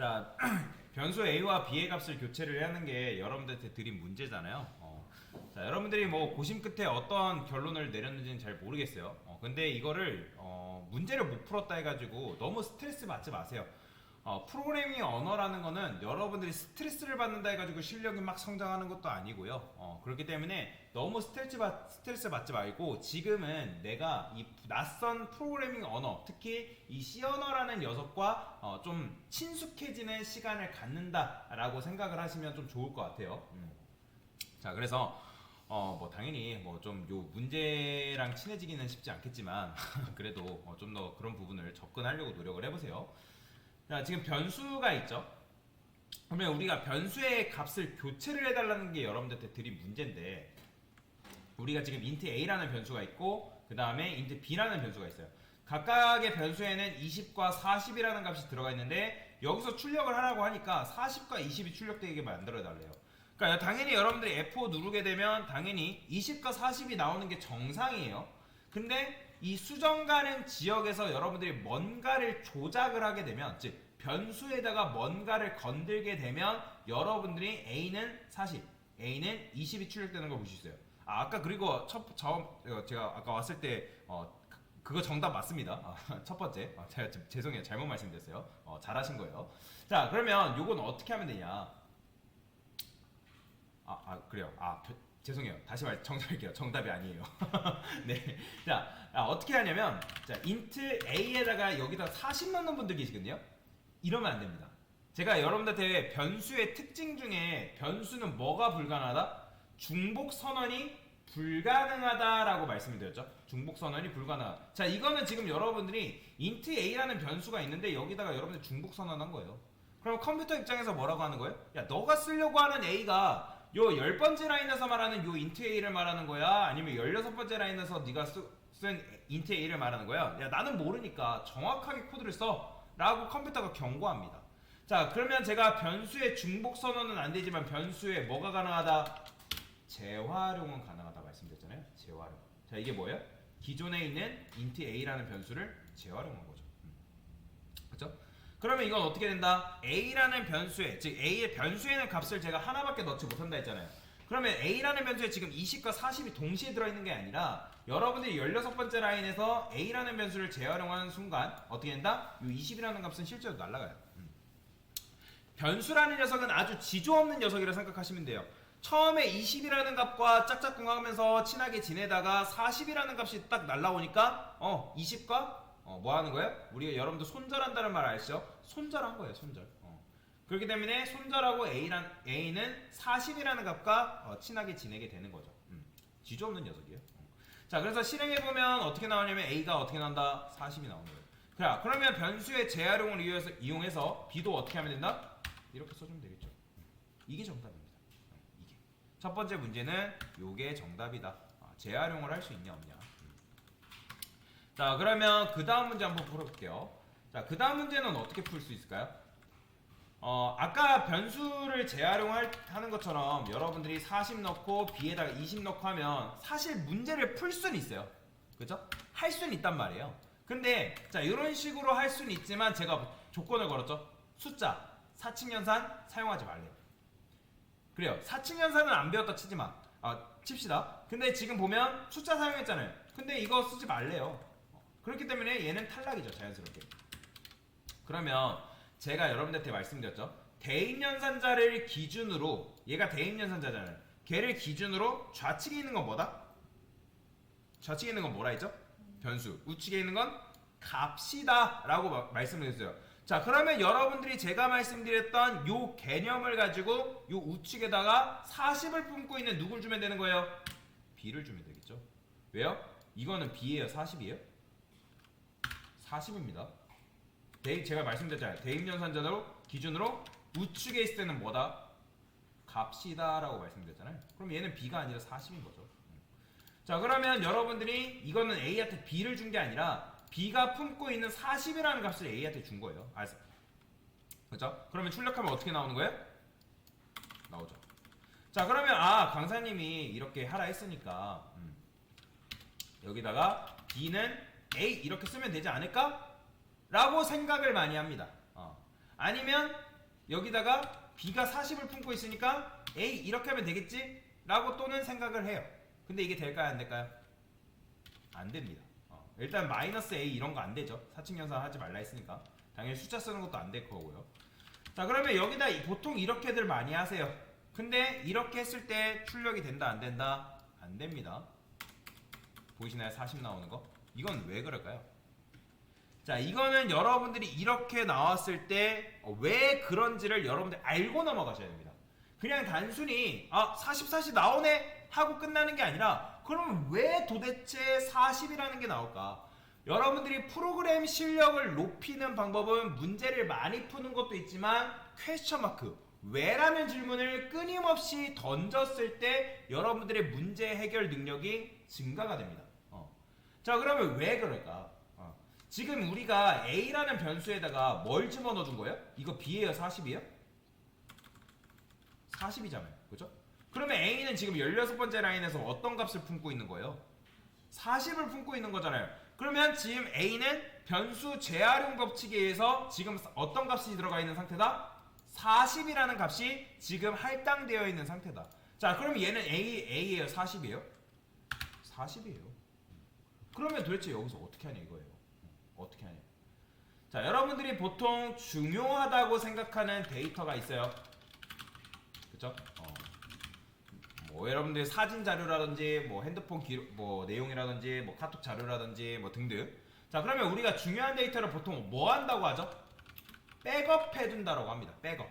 자, 변수 a와 b의 값을 교체를 하는 게 여러분들한테 드린 문제잖아요. 자, 여러분들이 뭐 고심 끝에 어떤 결론을 내렸는지는 잘 모르겠어요. 근데 이거를 문제를 못 풀었다 해가지고 너무 스트레스 받지 마세요. 프로그래밍 언어라는 거는 여러분들이 스트레스를 받는다 해가지고 실력이 막 성장하는 것도 아니고요. 그렇기 때문에 너무 스트레스 받지 말고 지금은 내가 이 낯선 프로그래밍 언어, 특히 이 C 언어라는 녀석과 좀 친숙해지는 시간을 갖는다라고 생각을 하시면 좀 좋을 것 같아요. 자, 그래서 뭐 당연히 뭐 좀 요 문제랑 친해지기는 쉽지 않겠지만 그래도 좀 더 그런 부분을 접근하려고 노력을 해보세요. 자, 지금 변수가 있죠. 그러면 우리가 변수의 값을 교체를 해달라는 게 여러분들한테 드린 문제인데, 우리가 지금 int a라는 변수가 있고 그 다음에 int b라는 변수가 있어요. 각각의 변수에는 20과 40이라는 값이 들어가 있는데 여기서 출력을 하라고 하니까 40과 20이 출력되게 만들어 달래요. 그러니까 당연히 여러분들이 F5 누르게 되면 당연히 20과 40이 나오는 게 정상이에요. 근데 이 수정 가능 지역에서 여러분들이 뭔가를 조작을 하게 되면, 즉 변수에다가 뭔가를 건들게 되면 여러분들이 A는 40, A는 20이 출력되는 걸 볼 수 있어요. 아까 그리고 제가 아까 왔을 때 그거 정답 맞습니다. 첫 번째. 제가 죄송해요. 잘못 말씀드렸어요. 잘하신 거예요. 자, 그러면 요건 어떻게 하면 되냐? 그래요. 죄송해요. 다시 정정할게요. 정답이 아니에요. 네. 자, 어떻게 하냐면, 자, int a에다가 여기다 40 넣는 분들 계시거든요? 이러면 안 됩니다. 제가 여러분들한테 변수의 특징 중에 변수는 뭐가 불가능하다? 중복 선언이 불가능하다라고 말씀을 드렸죠. 중복 선언이 불가능하다. 자, 이거는 지금 여러분들이 int a라는 변수가 있는데 여기다가 여러분들 중복 선언한 거예요. 그럼 컴퓨터 입장에서 뭐라고 하는 거예요? 야, 너가 쓰려고 하는 a가 요 10번째 라인에서 말하는 요 int a를 말하는 거야? 아니면 16번째 라인에서 네가 쓴 int a를 말하는 거야? 야, 나는 모르니까 정확하게 코드를 써 라고 컴퓨터가 경고합니다. 자, 그러면 제가 변수의 중복 선언은 안 되지만 변수에 뭐가 가능하다? 재활용은 가능하다 말씀드렸잖아요. 재활용. 자, 이게 뭐예요? 기존에 있는 int a라는 변수를 재활용한 거죠. 그렇죠? 그러면 이건 어떻게 된다? a라는 변수에, 즉 a의 변수에는 값을 제가 하나밖에 넣지 못한다 했잖아요. 그러면 a라는 변수에 지금 20과 40이 동시에 들어있는 게 아니라 여러분들이 16번째 라인에서 a라는 변수를 재활용하는 순간 어떻게 된다? 이 20이라는 값은 실제로 날아가요. 변수라는 녀석은 아주 지조 없는 녀석이라 생각하시면 돼요. 처음에 20이라는 값과 짝짝꿍하면서 친하게 지내다가 40이라는 값이 딱 날라오니까 20과 뭐 하는 거예요? 우리가 여러분들 손절한다는 말 아시죠? 손절한 거예요, 손절. 그렇기 때문에 손절하고 A는 40이라는 값과 친하게 지내게 되는 거죠. 지조 없는 녀석이에요. 자, 그래서 실행해보면 어떻게 나오냐면 A가 어떻게 나온다? 40이 나오는 거예요. 자, 그러면 변수의 재활용을 이용해서 B도 어떻게 하면 된다? 이렇게 써주면 되겠죠. 이게 정답입니다. 이게. 첫 번째 문제는 요게 정답이다. 재활용을 할 수 있냐 없냐. 자, 그러면 그 다음 문제 한번 풀어볼게요. 자, 그 다음 문제는 어떻게 풀 수 있을까요? 아까 변수를 재활용하는 것처럼 여러분들이 40 넣고 B에다가 20 넣고 하면 사실 문제를 풀 수는 있어요. 그죠? 할 수는 있단 말이에요. 근데, 자, 이런 식으로 할 수는 있지만 제가 조건을 걸었죠? 숫자, 사칙연산 사용하지 말래요. 그래요. 사칙연산은 안 배웠다 치지 마. 칩시다. 근데 지금 보면 숫자 사용했잖아요. 근데 이거 쓰지 말래요. 그렇기 때문에 얘는 탈락이죠, 자연스럽게. 그러면 제가 여러분들한테 말씀드렸죠. 대입연산자를 기준으로, 얘가 대입연산자잖아요. 걔를 기준으로 좌측에 있는 건 뭐다? 좌측에 있는 건 뭐라 했죠? 변수. 우측에 있는 건 값이다 라고 말씀을 했어요. 자, 그러면 여러분들이 제가 말씀드렸던 요 개념을 가지고 요 우측에다가 40을 품고 있는 누굴 주면 되는 거예요? B를 주면 되겠죠. 왜요? 이거는 B예요, 40이에요? 40입니다. 제가 말씀드렸잖아요. 대입연산자로 기준으로 우측에 있을 때는 뭐다? 값이다 라고 말씀드렸잖아요. 그럼 얘는 B가 아니라 40인 거죠. 자, 그러면 여러분들이 이거는 A한테 B를 준 게 아니라 B가 품고 있는 40이라는 값을 A한테 준 거예요. 그렇죠? 그러면 출력하면 어떻게 나오는 거예요? 나오죠. 자, 그러면 강사님이 이렇게 하라 했으니까 여기다가 B는 A 이렇게 쓰면 되지 않을까? 라고 생각을 많이 합니다. 아니면 여기다가 B가 40을 품고 있으니까 A 이렇게 하면 되겠지? 라고 또는 생각을 해요. 근데 이게 될까요? 안 될까요? 안 됩니다. 일단 마이너스 A 이런 거 안 되죠. 사칙연산 하지 말라 했으니까. 당연히 숫자 쓰는 것도 안 될 거고요. 자, 그러면 여기다 보통 이렇게들 많이 하세요. 근데 이렇게 했을 때 출력이 된다 안 된다? 안 됩니다. 보이시나요? 40 나오는 거? 이건 왜 그럴까요? 자, 이거는 여러분들이 이렇게 나왔을 때 왜 그런지를 여러분들 알고 넘어가셔야 됩니다. 그냥 단순히 40, 40 나오네 하고 끝나는 게 아니라 그럼 왜 도대체 40이라는 게 나올까? 여러분들이 프로그램 실력을 높이는 방법은 문제를 많이 푸는 것도 있지만 퀘스천 마크 왜라는 질문을 끊임없이 던졌을 때 여러분들의 문제 해결 능력이 증가가 됩니다. 자, 그러면 왜 그럴까? 지금 우리가 A라는 변수에다가 뭘 집어넣어 준 거예요? 이거 B예요? 40이에요? 40이잖아요. 그죠? 그러면 A는 지금 16번째 라인에서 어떤 값을 품고 있는 거예요? 40을 품고 있는 거잖아요. 그러면 지금 A는 변수 재활용 법칙에 의해서 지금 어떤 값이 들어가 있는 상태다? 40이라는 값이 지금 할당되어 있는 상태다. 자, 그럼 얘는 A예요? 40이에요? 40이에요. 그러면 도대체 여기서 어떻게 하냐 이거예요. 어떻게 하냐. 자, 여러분들이 보통 중요하다고 생각하는 데이터가 있어요. 그쵸? 뭐 여러분들 사진 자료라든지 뭐 핸드폰 기록 뭐 내용이라든지 뭐 카톡 자료라든지 뭐 등등. 자, 그러면 우리가 중요한 데이터를 보통 뭐 한다고 하죠? 백업 해둔다라고 합니다. 백업.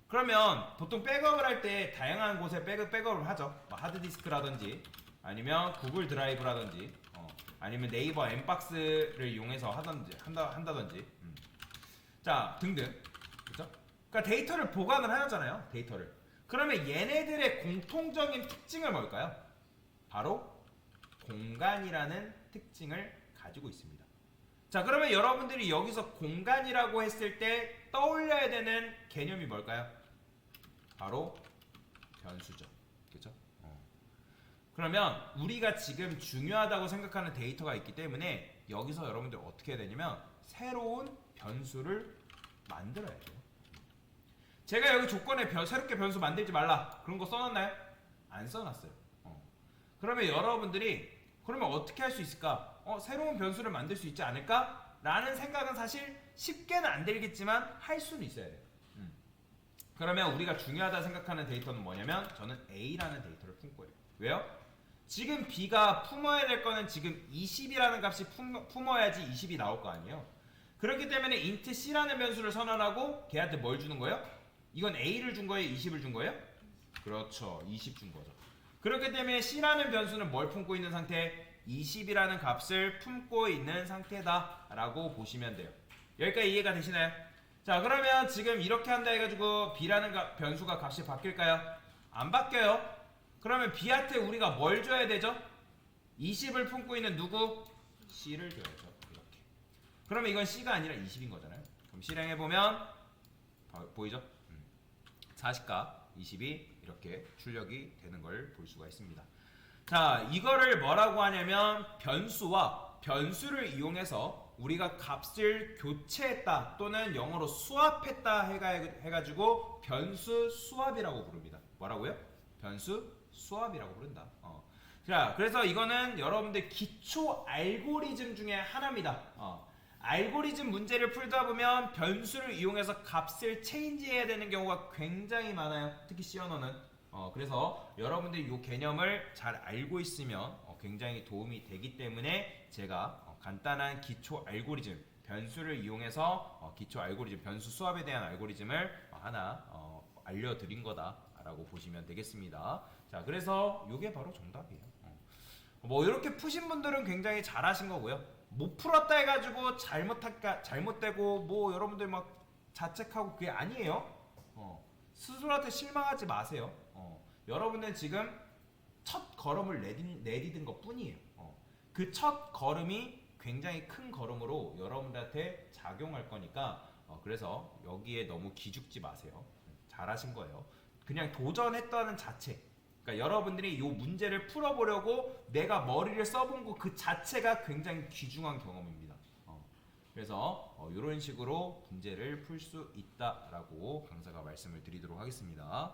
그러면 보통 백업을 할 때 다양한 곳에 백업을 하죠. 뭐 하드디스크라든지 아니면 구글 드라이브라든지 아니면 네이버 엠박스를 이용해서 한다든지 자, 등등. 그죠? 그러니까 데이터를 보관을 하잖아요. 데이터를. 그러면 얘네들의 공통적인 특징을 뭘까요? 바로 공간이라는 특징을 가지고 있습니다. 자, 그러면 여러분들이 여기서 공간이라고 했을 때 떠올려야 되는 개념이 뭘까요? 바로 변수죠. 그죠? 그러면 우리가 지금 중요하다고 생각하는 데이터가 있기 때문에 여기서 여러분들 어떻게 해야 되냐면 새로운 변수를 만들어야 돼요. 제가 여기 조건에 새롭게 변수 만들지 말라 그런 거 써놨나요? 안 써놨어요. 그러면 여러분들이 그러면 어떻게 할 수 있을까? 새로운 변수를 만들 수 있지 않을까? 라는 생각은 사실 쉽게는 안 들겠지만 할 수는 있어야 돼요. 그러면 우리가 중요하다 생각하는 데이터는 뭐냐면 저는 A라는 데이터를 품고 있어요. 왜요? 지금 B가 품어야 될 거는 지금 20이라는 값이 품어야지 20이 나올 거 아니에요. 그렇기 때문에 int C라는 변수를 선언하고 걔한테 뭘 주는 거예요? 이건 A를 준 거예요? 20을 준 거예요? 그렇죠. 20 준 거죠. 그렇기 때문에 C라는 변수는 뭘 품고 있는 상태? 20이라는 값을 품고 있는 상태다 라고 보시면 돼요. 여기까지 이해가 되시나요? 자, 그러면 지금 이렇게 한다 해가지고 B라는 변수가 값이 바뀔까요? 안 바뀌어요. 그러면 B한테 우리가 뭘 줘야 되죠? 20을 품고 있는 누구? C를 줘야죠. 이렇게. 그러면 이건 C가 아니라 20인 거잖아요. 그럼 실행해보면 보이죠? 40과 20이 이렇게 출력이 되는 걸 볼 수가 있습니다. 자, 이거를 뭐라고 하냐면 변수와 변수를 이용해서 우리가 값을 교체했다 또는 영어로 수합했다 해가지고 변수 수합이라고 부릅니다. 뭐라고요? 변수 수합이라고 부른다. 자, 그래서 이거는 여러분들 기초 알고리즘 중에 하나입니다. 알고리즘 문제를 풀다 보면 변수를 이용해서 값을 체인지해야 되는 경우가 굉장히 많아요. 특히 C 언어는. 그래서 여러분들이 이 개념을 잘 알고 있으면 굉장히 도움이 되기 때문에 제가 간단한 기초 알고리즘, 변수를 이용해서 기초 알고리즘, 변수 수합에 대한 알고리즘을 하나 알려드린 거다라고 보시면 되겠습니다. 자, 그래서 이게 바로 정답이에요. 뭐 이렇게 푸신 분들은 굉장히 잘하신 거고요. 못 풀었다 해가지고 잘못되고 뭐 여러분들 막 자책하고 그게 아니에요. 스스로한테 실망하지 마세요. 여러분은 지금 첫 걸음을 내디딘 것 뿐이에요. 그 첫 걸음이 굉장히 큰 걸음으로 여러분들한테 작용할 거니까 그래서 여기에 너무 기죽지 마세요. 잘하신 거예요. 그냥 도전했다는 자체. 그러니까 여러분들이 이 문제를 풀어보려고 내가 머리를 써본 거 그 자체가 굉장히 귀중한 경험입니다. 그래서 이런 식으로 문제를 풀 수 있다라고 강사가 말씀을 드리도록 하겠습니다.